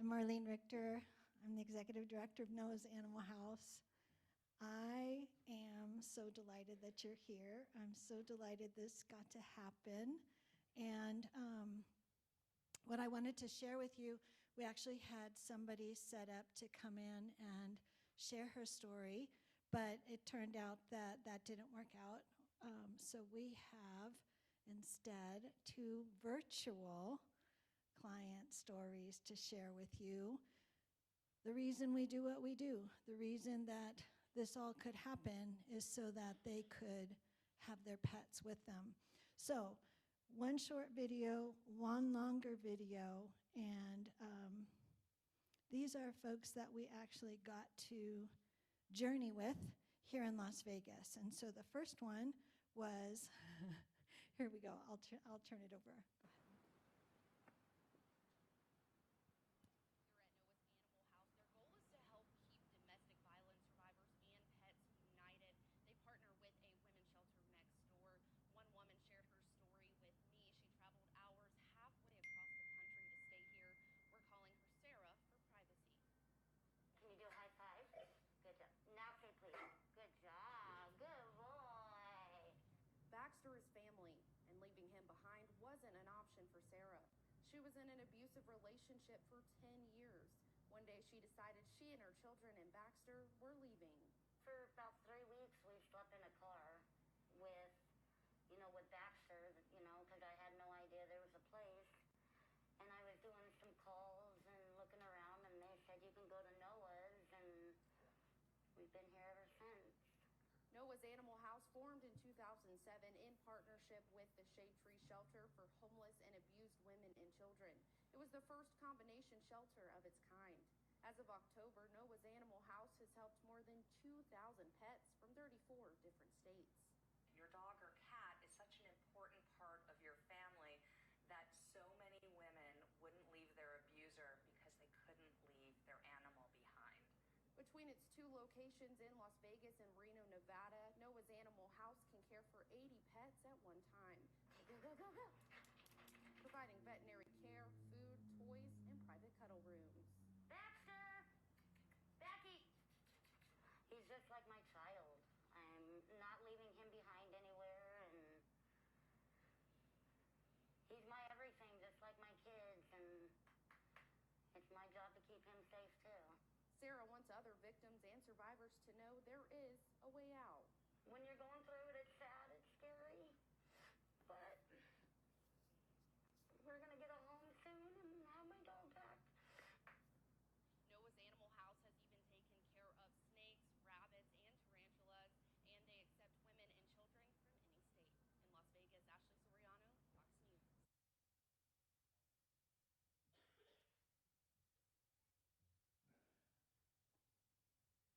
I'm Marlene Richter. I'm the executive director of Noah's Animal House. I am so delighted that you're here. I'm so delighted this got to happen. And what I wanted to share with you, we actually had somebody set up to come in and share her story, but it turned out that that didn't work out. So we have instead 2 virtual client stories to share with you. The reason we do what we do, the reason that this all could happen is so that they could have their pets with them. So 1 short video, 1 longer video, and these are folks that we actually got to journey with here in Las Vegas. And so the first one was, here we go, I'll turn it over. Go ahead. Here at Noah's Animal House, their goal is to help keep domestic violence survivors and pets united. They partner with a women's shelter next door. One woman shared her story with me. She traveled hours halfway across the country to stay here. We're calling her Sarah for privacy. Can you do a high five? Good job. Now say please. Good job. Good boy. Baxter is family, and leaving him behind wasn't an option for Sarah. She was in an abusive relationship for 10 years. One day she decided she and her children and Baxter were leaving. For about 3 weeks, we slept in a car with Baxter, because I had no idea there was a place. And I was doing some calls and looking around, and they said, you can go to Noah's, and we've been here ever since. Noah's Animal House formed in 2007 in partnership with the Shade Tree Shelter for homeless and abused women and children. It was the first combination shelter of its kind. As of October, Noah's Animal House has helped more than 2,000 pets from 34 different states. Your dog or cat is such an important part of your family that so many women wouldn't leave their abuser because they couldn't leave their animal behind. Between its 2 locations in Las Vegas and Reno, Nevada, Noah's Animal House can care for 80 pets at one time. Go, go, go, go. Providing veterinary care, food, toys, and private cuddle rooms. Baxter! Becky! He's just like my child. I'm not leaving him behind anywhere, and he's my everything, just like my kids, and it's my job to keep him safe too. Sarah wants other victims and survivors to know there is a way out. When you're going through it, it's sad, it's scary, but we're gonna get a home soon and have my dog back. Noah's Animal House has even taken care of snakes, rabbits, and tarantulas, and they accept women and children from any state. In Las Vegas, Ashley Soriano, Fox News.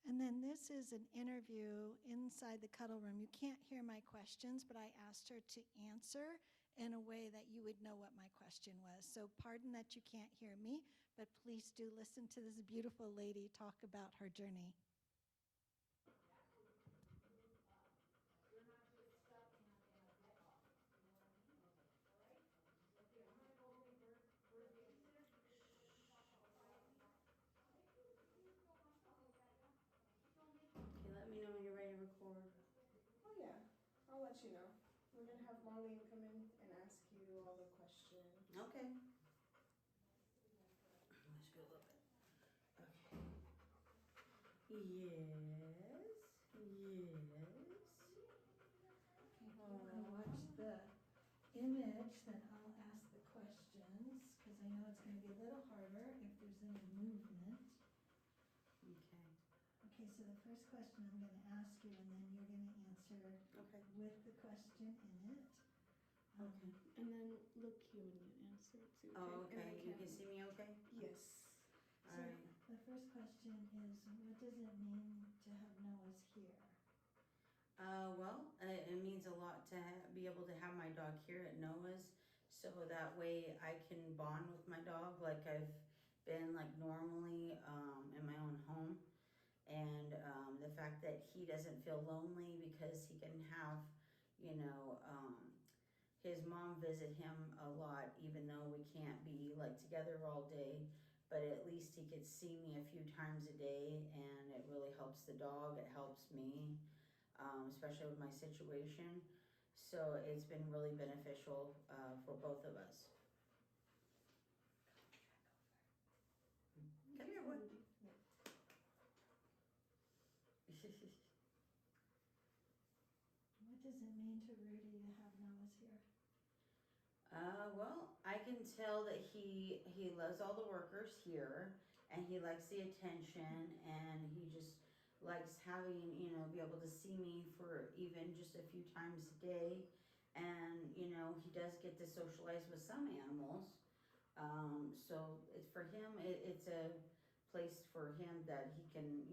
And then this is an interview inside the cuddle room. You can't hear my questions, but I asked her to answer in a way that you would know what my question was. So pardon that you can't hear me, but please do listen to this beautiful lady talk about her journey. Let me know when you're ready to record. Oh yeah, I'll let you know. We're gonna have Marlene come in and ask you all the questions. Okay. Let's go a little bit. Okay. Yes. Yes. Okay, if you want to watch the image, then I'll ask the questions, because I know it's going to be a little harder if there's any movement. Okay. Okay, so the first question I'm going to ask you, and then you're going to answer Okay. with the question in it. Okay. And then look here when you answer it too. Oh, And okay. the You camera. can see me okay? Yes. So Alright. the first question is, what does it mean to have Noah's here? Well, it means a lot to be able to have my dog here at Noah's, so that way I can bond with my dog like I've been like normally in my own home. And the fact that he doesn't feel lonely because he can have, his mom visit him a lot, even though we can't be like together all day. but at least he could see me a few times a day, and it really helps the dog, it helps me, especially with my situation. So it's been really beneficial for both of us. Come here, boy. What does it mean to Rudy to have Noah's here? Well, I can tell that he loves all the workers here, and he likes the attention, and he just likes having, be able to see me for even just a few times a day. And, he does get to socialize with some animals. So it's for him, it's a place for him that he can,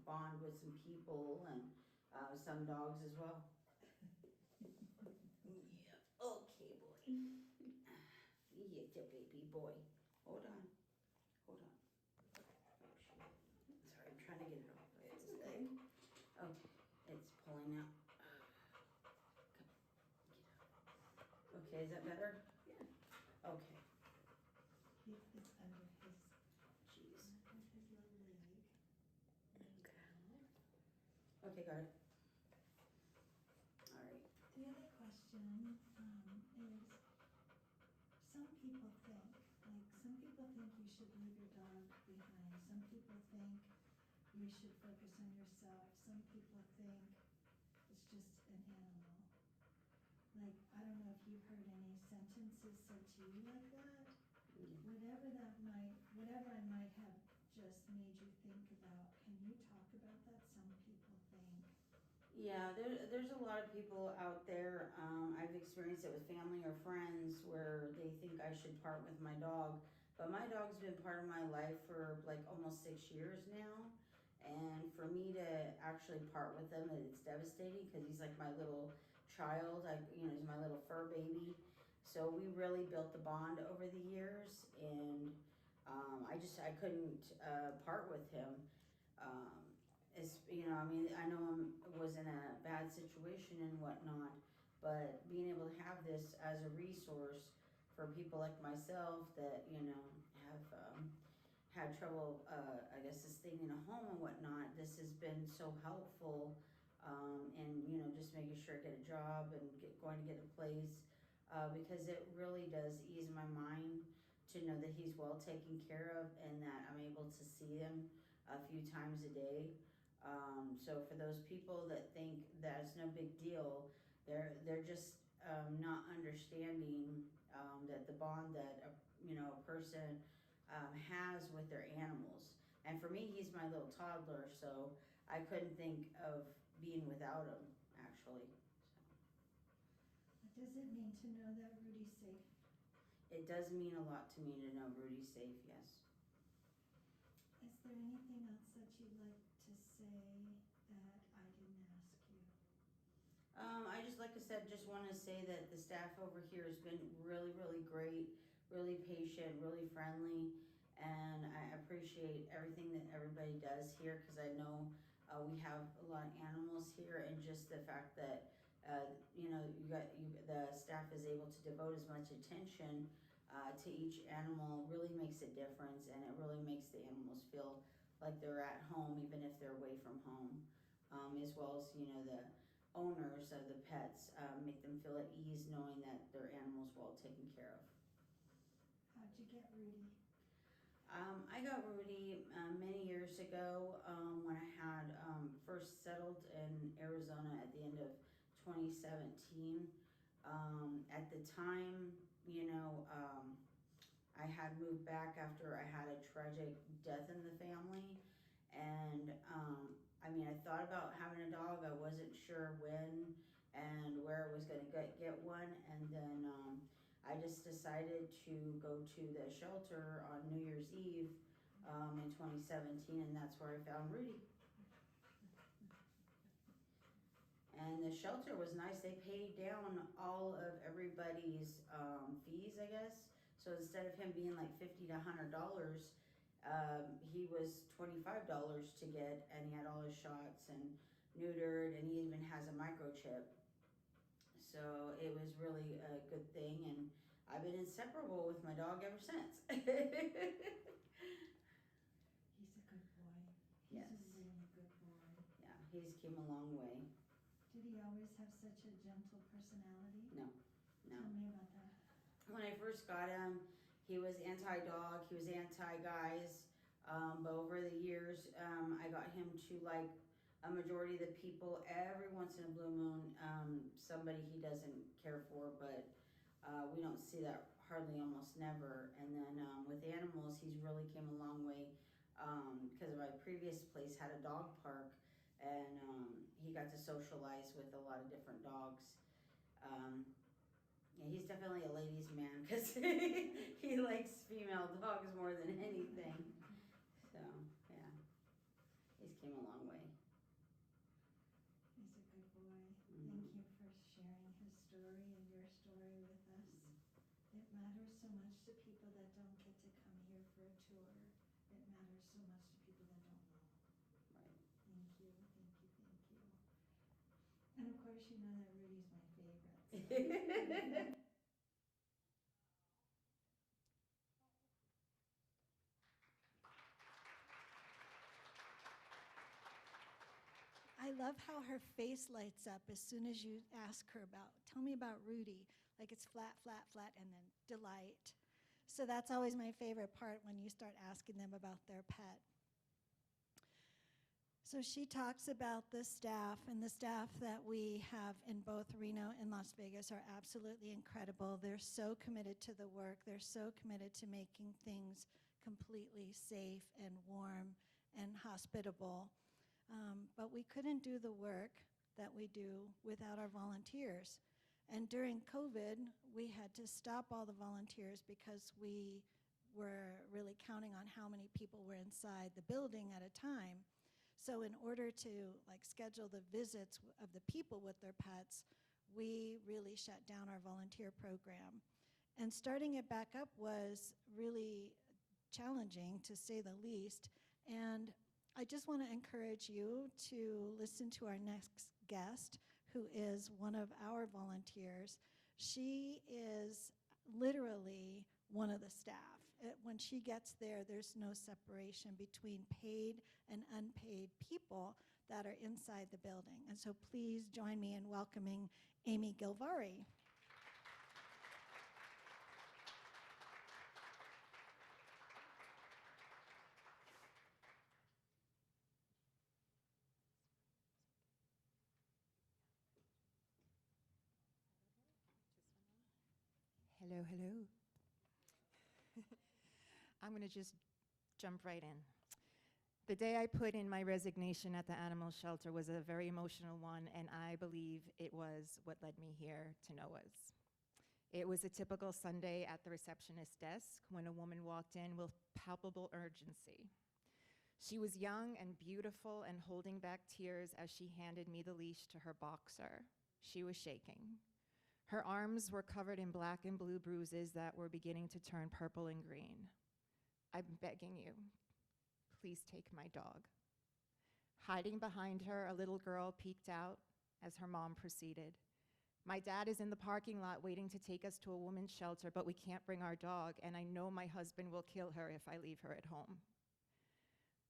bond with some people and some dogs as well. Yeah, okay, boy. Yeah, baby boy. Hold on. Oh, shoot. Sorry, I'm trying to get it off. It's okay. Okay, it's pulling out. Okay, is that better? Yeah. Okay. It's under his, Jeez. under his little leg. Okay, got it. All right. The other question is, some people think you should leave your dog behind. Some people think you should focus on yourself. Some people think it's just an animal. Like, I don't know if you've heard any sentences said to you like that. Whatever I might have just made you think about, can you talk about that? Some people think. Yeah, there's a lot of people out there. I've experienced it with family or friends where they think I should part with my dog. But my dog's been part of my life for like almost 6 years now. And for me to actually part with him, it's devastating because he's like my little child. He's my little fur baby. So we really built the bond over the years, and I couldn't part with him. I know I was in a bad situation and whatnot, but being able to have this as a resource for people like myself that, have had trouble, sustaining a home and whatnot, this has been so helpful, and, just making sure I get a job and going to get a place, because it really does ease my mind to know that he's well taken care of and that I'm able to see him a few times a day. So for those people that think that it's no big deal, they're just not understanding that the bond that a person has with their animals. And for me, he's my little toddler, so I couldn't think of being without him, actually. What does it mean to know that Rudy's safe? It does mean a lot to me to know Rudy's safe, yes. Is there anything else that you'd like to say that I didn't ask you? I just, like I said, just want to say that the staff over here has been really, really great, really patient, really friendly, and I appreciate everything that everybody does here because I know we have a lot of animals here, and just the fact that the staff is able to devote as much attention to each animal really makes a difference, and it really makes the animals feel like they're at home even if they're away from home, as well as the owners of the pets make them feel at ease knowing that their animal's well taken care of. How'd you get Rudy? I got Rudy many years ago when I had first settled in Arizona at the end of 2017. At the time, I had moved back after I had a tragic death in the family, and I thought about having a dog. I wasn't sure when and where I was going to get one, and then I just decided to go to the shelter on New Year's Eve in 2017, and that's where I found Rudy. And the shelter was nice. They paid down all of everybody's fees, I guess. So instead of him being like $50 to $100, he was $25 to get, and he had all his shots and neutered, and he even has a microchip. So it was really a good thing, and I've been inseparable with my dog ever since. he's came a long way. Did he always have such a gentle personality? No. Tell me about that. When I first got him, he was anti-dog, he was anti-guys. But over the years, I got him to like a majority of the people. Every once in a blue moon, somebody he doesn't care for, but we don't see that hardly, almost never. And then with animals, he's really came a long way, because my previous place had a dog park, and he got to socialize with a lot of different dogs. Yeah, he's definitely a ladies' man because he likes female dogs more than anything. So, yeah, he's came a long way. He's a good boy. Thank you for sharing his story and your story with us. It matters so much to people that don't get to come here for a tour. It matters so much to people that don't know. Right. Thank you, thank you, thank you. And of course, you know that Rudy's my favorite. I love how her face lights up as soon as you ask her about, tell me about Rudy. Like it's flat, flat, flat, and then delight. So that's always my favorite part when you start asking them about their pet. So she talks about the staff, and the staff that we have in both Reno and Las Vegas are absolutely incredible. They're so committed to the work. They're so committed to making things completely safe and warm and hospitable. But we couldn't do the work that we do without our volunteers. And during COVID, we had to stop all the volunteers because we were really counting on how many people were inside the building at a time. So in order to schedule the visits of the people with their pets, we really shut down our volunteer program. And starting it back up was really challenging, to say the least. And I just want to encourage you to listen to our next guest, who is one of our volunteers. She is literally one of the staff. When she gets there, there's no separation between paid and unpaid people that are inside the building. And so please join me in welcoming Amy Gilvari. Hello, hello. I'm going to just jump right in. The day I put in my resignation at the animal shelter was a very emotional one, and I believe it was what led me here to NOAA's. It was a typical Sunday at the receptionist's desk when a woman walked in with palpable urgency. She was young and beautiful and holding back tears as she handed me the leash to her boxer. She was shaking. Her arms were covered in black and blue bruises that were beginning to turn purple and green. I'm begging you, please take my dog. Hiding behind her, a little girl peeked out as her mom proceeded. My dad is in the parking lot waiting to take us to a women's shelter, but we can't bring our dog, and I know my husband will kill her if I leave her at home.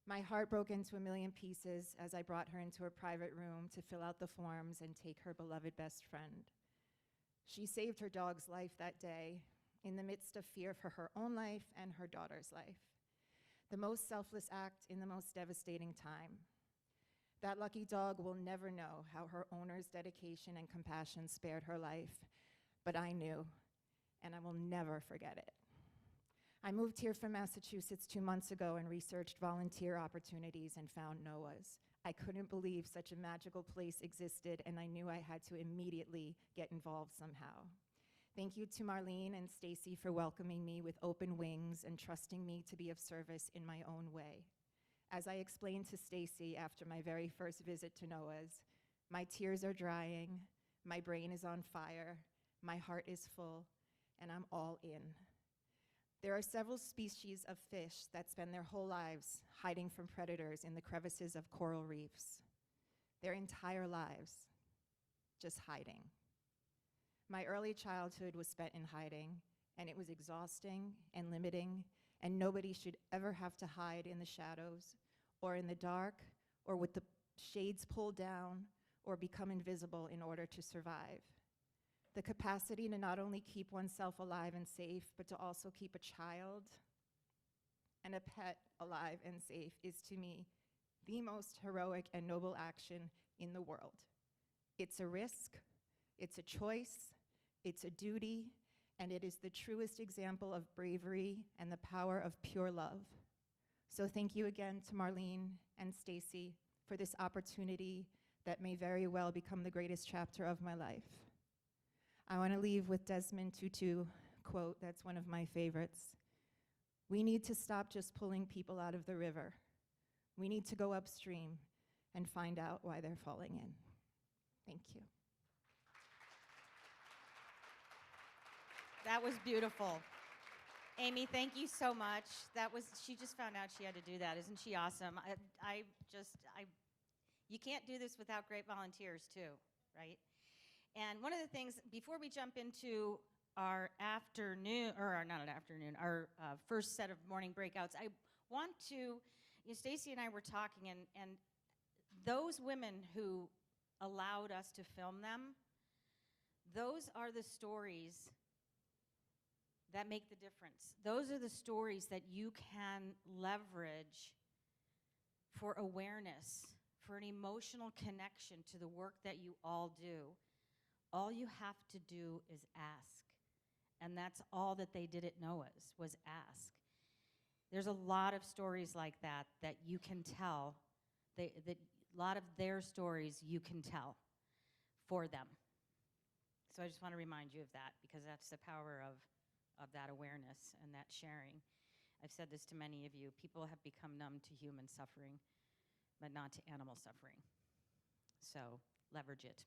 My heart broke into a million pieces as I brought her into a private room to fill out the forms and take her beloved best friend. She saved her dog's life that day in the midst of fear for her own life and her daughter's life. The most selfless act in the most devastating time. That lucky dog will never know how her owner's dedication and compassion spared her life, but I knew, and I will never forget it. I moved here from Massachusetts 2 months ago and researched volunteer opportunities and found NOAA's. I couldn't believe such a magical place existed, and I knew I had to immediately get involved somehow. Thank you to Marlene and Stacy for welcoming me with open wings and trusting me to be of service in my own way. As I explained to Stacy after my very first visit to NOAA's, my tears are drying, my brain is on fire, my heart is full, and I'm all in. There are several species of fish that spend their whole lives hiding from predators in the crevices of coral reefs. Their entire lives, just hiding. My early childhood was spent in hiding, and it was exhausting and limiting, and nobody should ever have to hide in the shadows or in the dark or with the shades pulled down, or become invisible in order to survive. The capacity to not only keep oneself alive and safe, but to also keep a child and a pet alive and safe is, to me, the most heroic and noble action in the world. It's a risk, it's a choice, it's a duty, and it is the truest example of bravery and the power of pure love. So thank you again to Marlene and Stacy for this opportunity that may very well become the greatest chapter of my life. I want to leave with Desmond Tutu quote that's one of my favorites. We need to stop just pulling people out of the river. We need to go upstream and find out why they're falling in. Thank you. That was beautiful. Amy, thank you so much. She just found out she had to do that. Isn't she awesome? You can't do this without great volunteers too, right? And one of the things, before we jump into our first set of morning breakouts, I want to, Stacy and I were talking, and those women who allowed us to film them, those are the stories that make the difference. Those are the stories that you can leverage for awareness, for an emotional connection to the work that you all do. All you have to do is ask. And that's all that they did at Noah's, was ask. There's a lot of stories like that that you can tell. A lot of their stories you can tell for them. So I just want to remind you of that, because that's the power of that awareness and that sharing. I've said this to many of you. People have become numb to human suffering, but not to animal suffering. So leverage it.